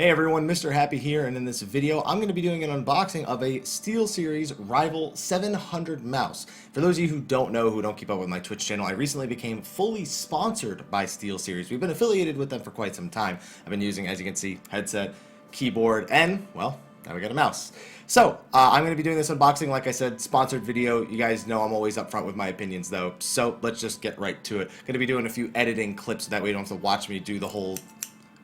Hey everyone, Mr. Happy here, and in this video I'm going to be doing an unboxing of a Steelseries Rival 700 mouse. For those of you who don't know, who don't keep up with my Twitch channel, I recently became fully sponsored by Steelseries. We've been affiliated with them for quite some time. I've been using, as you can see, headset, keyboard, and, well, now we got a mouse. So, I'm going to be doing this unboxing, like I said, sponsored video. You guys know I'm always upfront with my opinions, though, so let's just get right to it. Going to be doing a few editing clips, so that way you don't have to watch me do the whole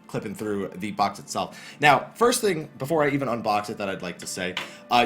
clipping through the box itself. Now, first thing, before I even unbox it, that I'd like to say,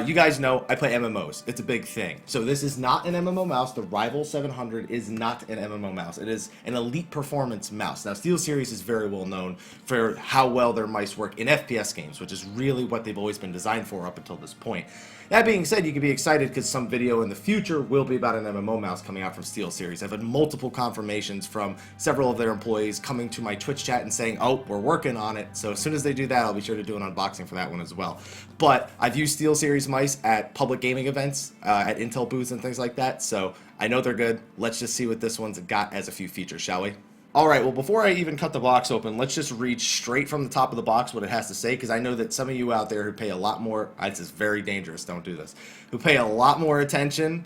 you guys know I play MMOs. It's a big thing. So this is not an MMO mouse. The Rival 700 is not an MMO mouse. It is an elite performance mouse. Now, Steelseries is very well known for how well their mice work in FPS games, which is really what they've always been designed for up until this point. That being said, you can be excited because some video in the future will be about an MMO mouse coming out from SteelSeries. I've had multiple confirmations from several of their employees coming to my Twitch chat and saying, oh, we're working on it. So as soon as they do that, I'll be sure to do an unboxing for that one as well. But I've used SteelSeries mice at public gaming events, at Intel booths and things like that. So I know they're good. Let's just see what this one's got as a few features, shall we? Alright, well, before I even cut the box open, let's just read straight from the top of the box what it has to say, because I know that some of you out there who pay a lot more, this is very dangerous, don't do this, who pay a lot more attention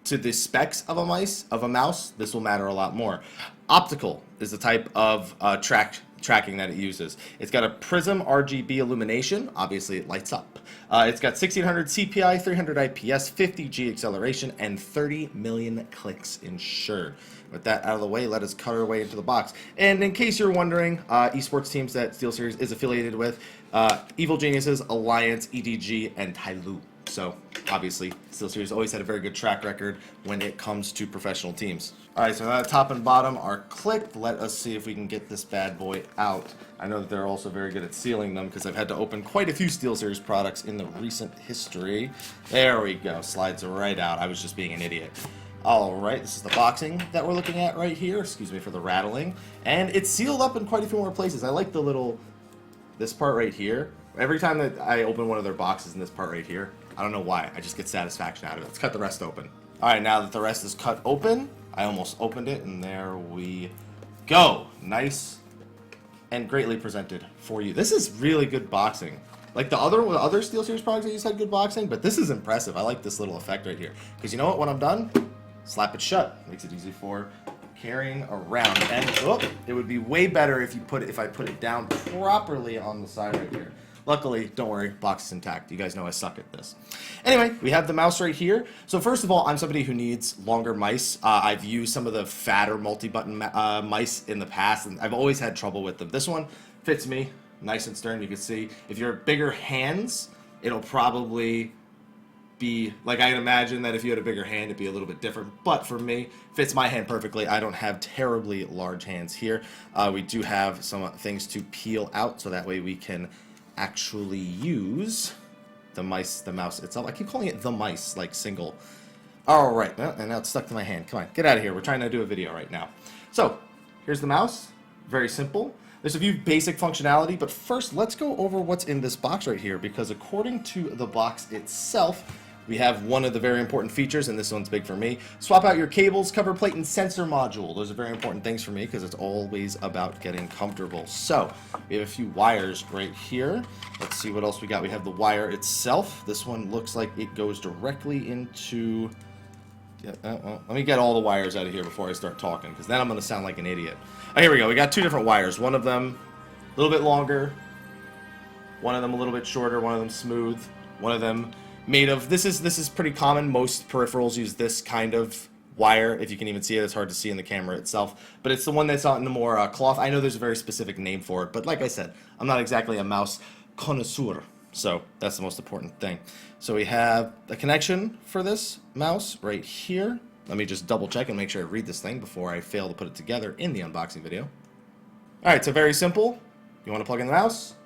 to the specs of a mouse, this will matter a lot more. Optical is the type of tracking that it uses. It's got a prism RGB illumination, obviously it lights up. It's got 1600 CPI, 300 IPS, 50 G acceleration, and 30 million clicks ensured. With that out of the way, let us cut our way into the box. And in case you're wondering, esports teams that SteelSeries is affiliated with, Evil Geniuses, Alliance, EDG, and Tyloo. So, obviously, SteelSeries always had a very good track record when it comes to professional teams. Alright, so now the top and bottom are clicked. Let us see if we can get this bad boy out. I know that they're also very good at sealing them because I've had to open quite a few SteelSeries products in the recent history. There we go, slides right out. I was just being an idiot. Alright, this is the boxing that we're looking at right here. Excuse me for the rattling. And it's sealed up in quite a few more places. I like this part right here. Every time that I open one of their boxes in this part right here, I don't know why, I just get satisfaction out of it. Let's cut the rest open. Alright, now that the rest is cut open, I almost opened it, and there we go. Nice and greatly presented for you. This is really good boxing. Like the other SteelSeries products that just had good boxing, but this is impressive. I like this little effect right here. Because you know what, when I'm done, slap it shut. Makes it easy for carrying around. And it would be way better if I put it down properly on the side right here. Luckily, don't worry, box is intact. You guys know I suck at this. Anyway, we have the mouse right here. So first of all, I'm somebody who needs longer mice. I've used some of the fatter multi-button mice in the past, and I've always had trouble with them. This one fits me nice and stern. You can see if you're bigger hands, it'll probably be, like, I can imagine that if you had a bigger hand, it'd be a little bit different. But for me, fits my hand perfectly. I don't have terribly large hands here. We do have some things to peel out, so that way we can actually use the mouse itself. I keep calling it the mice, like single. All right, and now it's stuck to my hand. Come on, get out of here. We're trying to do a video right now. So here's the mouse. Very simple. There's a few basic functionality, but first let's go over what's in this box right here, because according to the box itself, we have one of the very important features, and this one's big for me. Swap out your cables, cover plate, and sensor module. Those are very important things for me because it's always about getting comfortable. So, we have a few wires right here. Let's see what else we got. We have the wire itself. This one looks like it goes directly into... let me get all the wires out of here before I start talking, because then I'm going to sound like an idiot. Oh, here we go. We got two different wires. One of them a little bit longer, one of them a little bit shorter, one of them smooth, one of them made of, this is pretty common. Most peripherals use this kind of wire. If you can even see it, it's hard to see in the camera itself, but it's the one that's out in the more cloth. I know there's a very specific name for it, but like I said, I'm not exactly a mouse connoisseur, so that's the most important thing. So we have the connection for this mouse right here. Let me just double check and make sure I read this thing before I fail to put it together in the unboxing video. Alright, so very simple. You want to plug in the mouse,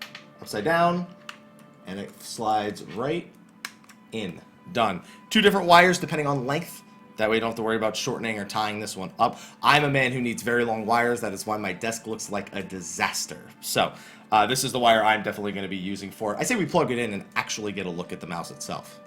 upside down, and it slides right in. Done. Two different wires depending on length. That way you don't have to worry about shortening or tying this one up. I'm a man who needs very long wires. That is why my desk looks like a disaster. So, this is the wire I'm definitely going to be using for it. I say we plug it in and actually get a look at the mouse itself.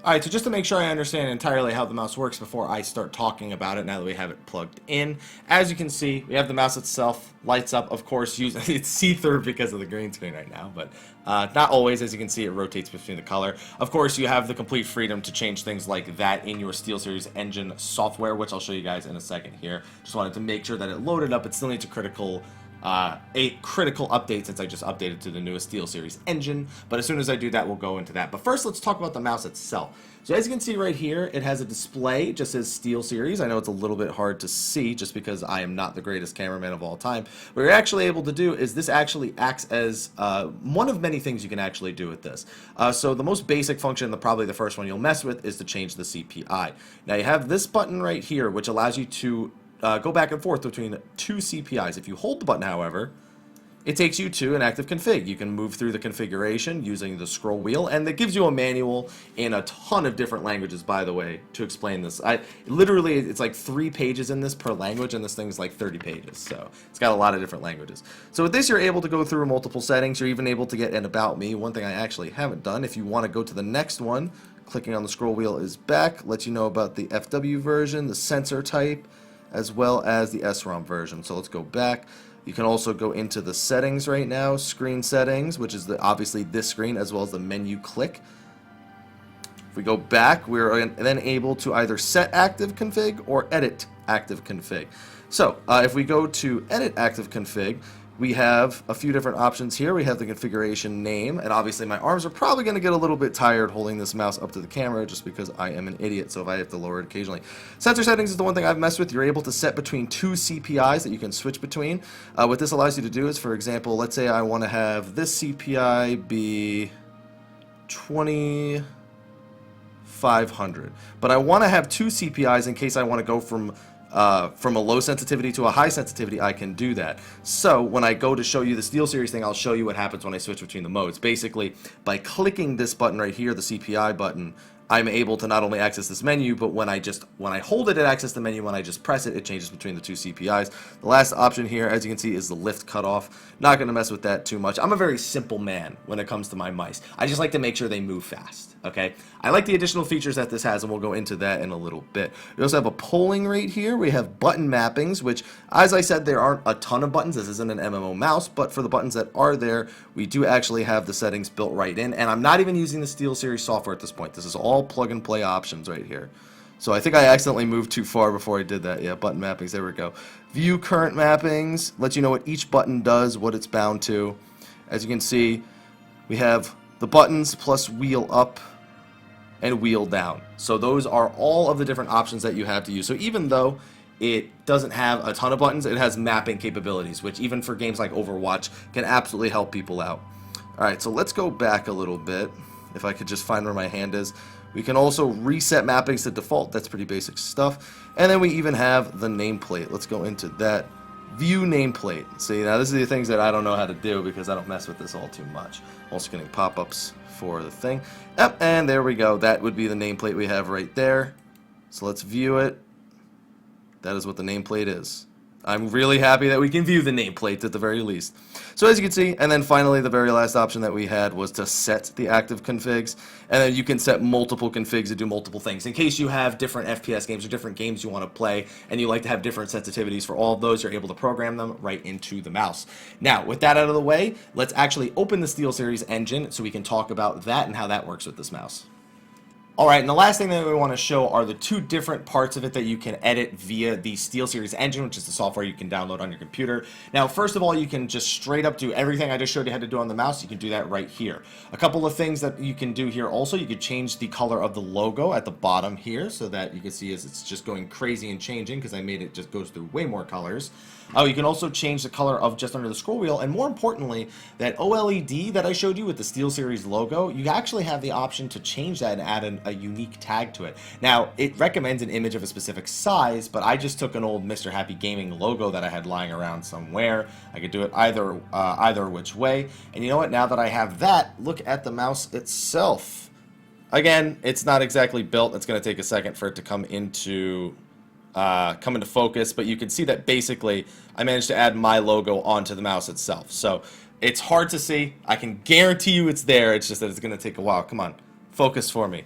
Alright, so just to make sure I understand entirely how the mouse works before I start talking about it, now that we have it plugged in, as you can see, we have the mouse itself, lights up, of course, it's see-through because of the green screen right now, but not always. As you can see, it rotates between the color. Of course, you have the complete freedom to change things like that in your SteelSeries engine software, which I'll show you guys in a second here. Just wanted to make sure that it loaded up. It still needs a critical update since I just updated to the newest SteelSeries engine, but as soon as I do that, we'll go into that. But first, let's talk about the mouse itself. So as you can see right here, it has a display, just says SteelSeries. I know it's a little bit hard to see just because I am not the greatest cameraman of all time. What you're actually able to do is this actually acts as one of many things you can actually do with this. So the most basic function, probably the first one you'll mess with, is to change the CPI. Now you have this button right here, which allows you to go back and forth between two CPIs. If you hold the button, however, it takes you to an active config. You can move through the configuration using the scroll wheel, and it gives you a manual in a ton of different languages, by the way, to explain this. Literally, it's like 3 pages in this per language, and this thing's like 30 pages, so it's got a lot of different languages. So with this, you're able to go through multiple settings. You're even able to get an About Me. One thing I actually haven't done, if you want to go to the next one, clicking on the scroll wheel is back, lets you know about the FW version, the sensor type, as well as the SROM version. So let's go back. You can also go into the settings right now, screen settings, which is obviously this screen, as well as the menu click. If we go back, we're then able to either set active config or edit active config. So if we go to edit active config, we have a few different options here. We have the configuration name, and obviously my arms are probably going to get a little bit tired holding this mouse up to the camera just because I am an idiot, so if I have to lower it occasionally. Sensor settings is the one thing I've messed with. You're able to set between 2 CPIs that you can switch between. What this allows you to do is, for example, let's say I want to have this CPI be 2500, but I want to have 2 CPIs in case I want to go from a low sensitivity to a high sensitivity. I can do that. So when I go to show you the SteelSeries thing, I'll show you what happens when I switch between the modes. Basically, by clicking this button right here, the CPI button, I'm able to not only access this menu, but when I hold it, it accesses the menu. When I just press it, it changes between the 2 CPIs. The last option here, as you can see, is the lift cutoff. Not going to mess with that too much. I'm a very simple man when it comes to my mice. I just like to make sure they move fast, okay? I like the additional features that this has, and we'll go into that in a little bit. We also have a polling right here. We have button mappings, which, as I said, there aren't a ton of buttons. This isn't an MMO mouse, but for the buttons that are there, we do actually have the settings built right in, and I'm not even using the SteelSeries software at this point. This is all plug-and-play options right here. So I think I accidentally moved too far before I did that. Yeah, button mappings, there we go. View current mappings, lets you know what each button does, what it's bound to. As you can see, we have the buttons plus wheel up and wheel down. So those are all of the different options that you have to use. So even though it doesn't have a ton of buttons, it has mapping capabilities, which even for games like Overwatch can absolutely help people out. Alright, so let's go back a little bit. If I could just find where my hand is. We can also reset mappings to default. That's pretty basic stuff. And then we even have the nameplate. Let's go into that. View nameplate. See, now this is the things that I don't know how to do because I don't mess with this all too much. Also getting pop-ups for the thing. Yep, and there we go. That would be the nameplate we have right there. So let's view it. That is what the nameplate is. I'm really happy that we can view the nameplate at the very least. So as you can see, and then finally the very last option that we had was to set the active configs, and then you can set multiple configs to do multiple things. In case you have different FPS games or different games you want to play, and you like to have different sensitivities for all of those, you're able to program them right into the mouse. Now, with that out of the way, let's actually open the SteelSeries engine so we can talk about that and how that works with this mouse. Alright, and the last thing that we want to show are the 2 different parts of it that you can edit via the SteelSeries engine, which is the software you can download on your computer. Now, first of all, you can just straight up do everything I just showed you how to do on the mouse. You can do that right here. A couple of things that you can do here also, you could change the color of the logo at the bottom here so that you can see as it's just going crazy and changing because I made it just goes through way more colors. You can also change the color of just under the scroll wheel, and more importantly, that OLED that I showed you with the SteelSeries logo, you actually have the option to change that and add a unique tag to it. Now, it recommends an image of a specific size, but I just took an old Mr. Happy Gaming logo that I had lying around somewhere. I could do it either which way, and you know what? Now that I have that, look at the mouse itself. Again, it's not exactly built. It's going to take a second for it to come into focus, but you can see that basically I managed to add my logo onto the mouse itself. So it's hard to see. I can guarantee you it's there. It's just that it's going to take a while. Come on, focus for me.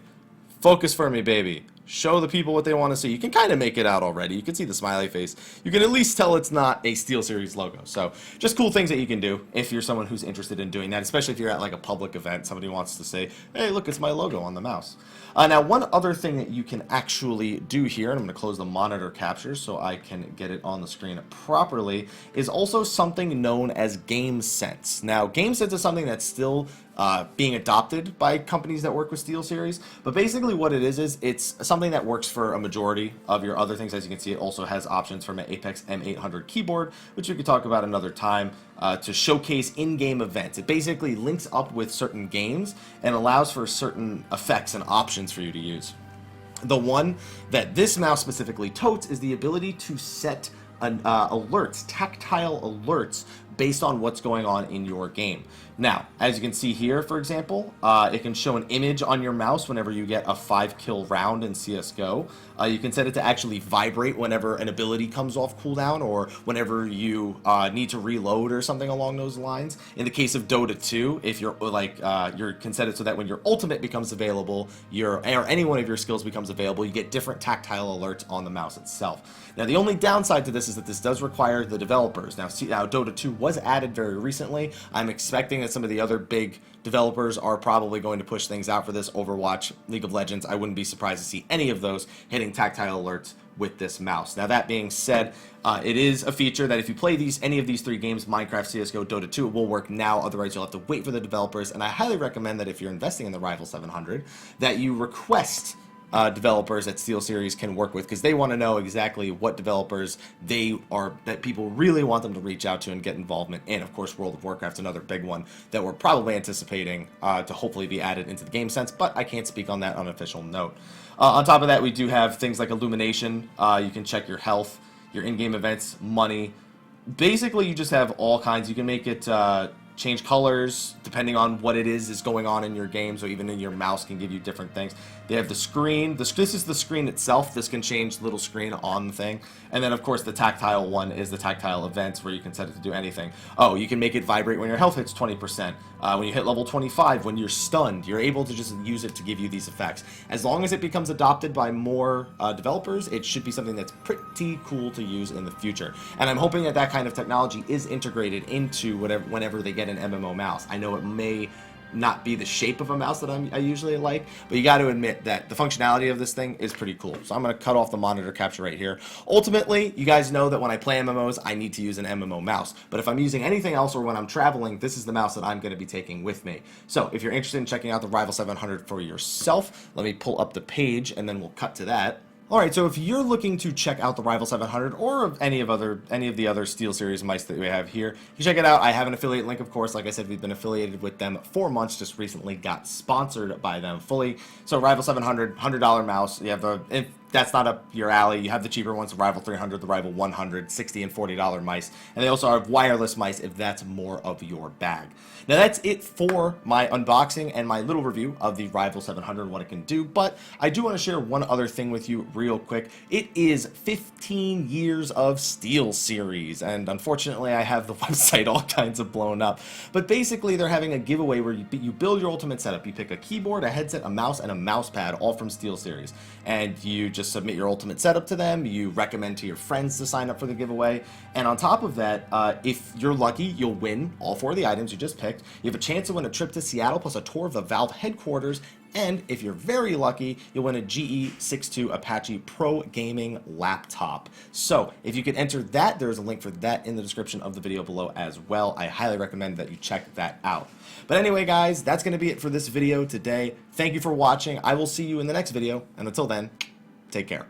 Focus for me, baby. Show the people what they want to see. You can kind of make it out already. You can see the smiley face. You can at least tell it's not a SteelSeries logo. So just cool things that you can do if you're someone who's interested in doing that, especially if you're at like a public event. Somebody wants to say, hey, look, it's my logo on the mouse. Now, one other thing that you can actually do here, and I'm going to close the monitor capture so I can get it on the screen properly, is also something known as GameSense. Now, GameSense is something that's still being adopted by companies that work with SteelSeries, but basically what it is it's something that works for a majority of your other things. As you can see, it also has options from an Apex M800 keyboard, which we could talk about another time, to showcase in-game events. It basically links up with certain games and allows for certain effects and options for you to use. The one that this mouse specifically totes is the ability to set alerts, tactile alerts, based on what's going on in your game. Now, as you can see here, for example, it can show an image on your mouse whenever you get a 5-kill round in CSGO. You can set it to actually vibrate whenever an ability comes off cooldown or whenever you need to reload or something along those lines. In the case of Dota 2, if you're like, you can set it so that when your ultimate becomes available, or any one of your skills becomes available, you get different tactile alerts on the mouse itself. Now, the only downside to this is that this does require the developers. Now, Dota 2 was added very recently. I'm expecting that some of the other big developers are probably going to push things out for this. Overwatch, League of Legends, I wouldn't be surprised to see any of those hitting tactile alerts with this mouse. Now, that being said, it is a feature that if you play any of these three games, Minecraft, CSGO, Dota 2, it will work now. Otherwise, you'll have to wait for the developers. And I highly recommend that if you're investing in the Rival 700, that you request developers that SteelSeries can work with, because they want to know exactly what developers that people really want them to reach out to and get involvement in. Of course, World of Warcraft's another big one that we're probably anticipating to hopefully be added into the GameSense, but I can't speak on that on an official note. On top of that, we do have things like illumination. You can check your health, your in-game events, money. Basically, you just have all kinds. You can make it change colors depending on what it is going on in your game, so even in your mouse can give you different things. They have the screen. This is the screen itself. This can change the little screen on the thing. And then, of course, the tactile one is the tactile events, where you can set it to do anything. Oh, you can make it vibrate when your health hits 20%. When you hit level 25, when you're stunned, you're able to just use it to give you these effects. As long as it becomes adopted by more developers, it should be something that's pretty cool to use in the future. And I'm hoping that that kind of technology is integrated into whenever they get an MMO mouse. I know it may not be the shape of a mouse that I usually like, but you got to admit that the functionality of this thing is pretty cool. So I'm going to cut off the monitor capture right here. Ultimately, you guys know that when I play MMOs, I need to use an MMO mouse. But if I'm using anything else or when I'm traveling, this is the mouse that I'm going to be taking with me. So if you're interested in checking out the Rival 700 for yourself, let me pull up the page and then we'll cut to that. Alright, so if you're looking to check out the Rival 700 or any of the other SteelSeries mice that we have here, you check it out. I have an affiliate link, of course. Like I said, we've been affiliated with them 4 months, just recently got sponsored by them fully. So Rival 700, $100 mouse. You have if that's not up your alley, you have the cheaper ones, the Rival 300, the Rival 100, $60 and $40 mice. And they also have wireless mice if that's more of your bag. Now that's it for my unboxing and my little review of the Rival 700 and what it can do, but I do want to share one other thing with you real quick. It is 15 years of SteelSeries, and unfortunately I have the website all kinds of blown up. But basically they're having a giveaway where you build your ultimate setup. You pick a keyboard, a headset, a mouse, and a mouse pad, all from SteelSeries. And you just submit your ultimate setup to them. You recommend to your friends to sign up for the giveaway. And on top of that, if you're lucky, you'll win all 4 of the items you just picked. You have a chance to win a trip to Seattle plus a tour of the Valve headquarters. And if you're very lucky, you'll win a GE62 Apache Pro Gaming laptop. So if you could enter that, there's a link for that in the description of the video below as well. I highly recommend that you check that out. But anyway, guys, that's going to be it for this video today. Thank you for watching. I will see you in the next video. And until then, take care.